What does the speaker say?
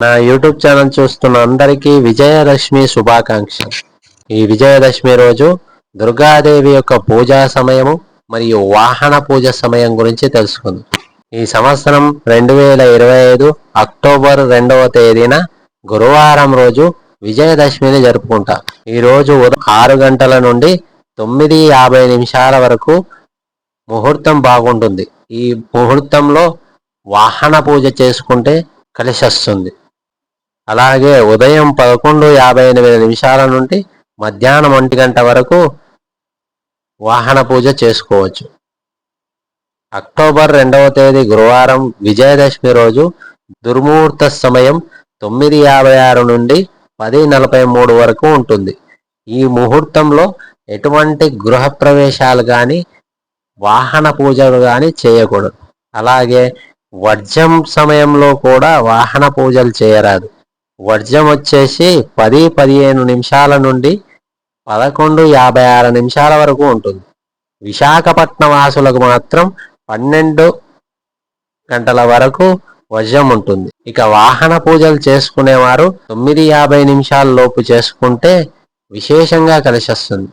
నా YouTube channel చూస్తున్న అందరికీ విజయదశమి శుభాకాంక్షలు. ఈ విజయదశమి రోజు దుర్గాదేవి యొక్క పూజా సమయము మరియు వాహన పూజ సమయం గురించి తెలుసుకుందాం. ఈ సంవత్సరం 2025 అక్టోబర్ 2వ తేదీన గురువారం రోజు విజయదశమిని జరుపుకుంటాం. ఈ రోజు ఉదయం 6 గంటల నుండి 9:50 వరకు ముహూర్తం బాగుంటుంది. ఈ ముహూర్తంలో వాహన పూజ చేసుకుంటే కలిసి వస్తుంది. అలాగే ఉదయం 11:58 నుండి మధ్యాహ్నం 1 గంట వరకు వాహన పూజ చేసుకోవచ్చు. అక్టోబర్ 2వ తేదీ గురువారం విజయదశమి రోజు దుర్ముహూర్త సమయం 9:56 నుండి 10:43 వరకు ఉంటుంది. ఈ ముహూర్తంలో ఎటువంటి గృహప్రవేశాలు కానీ వాహన పూజలు కానీ చేయకూడదు. అలాగే వర్జం సమయంలో కూడా వాహన పూజలు చేయరాదు. వర్జం వచ్చేసి 10:15 నుండి 11:56 వరకు ఉంటుంది. విశాఖపట్నం వాసులకు మాత్రం 12 గంటల వరకు వర్జం ఉంటుంది. ఇక వాహన పూజలు చేసుకునేవారు 9:50 లోపు చేసుకుంటే విశేషంగా కలిసి వస్తుంది.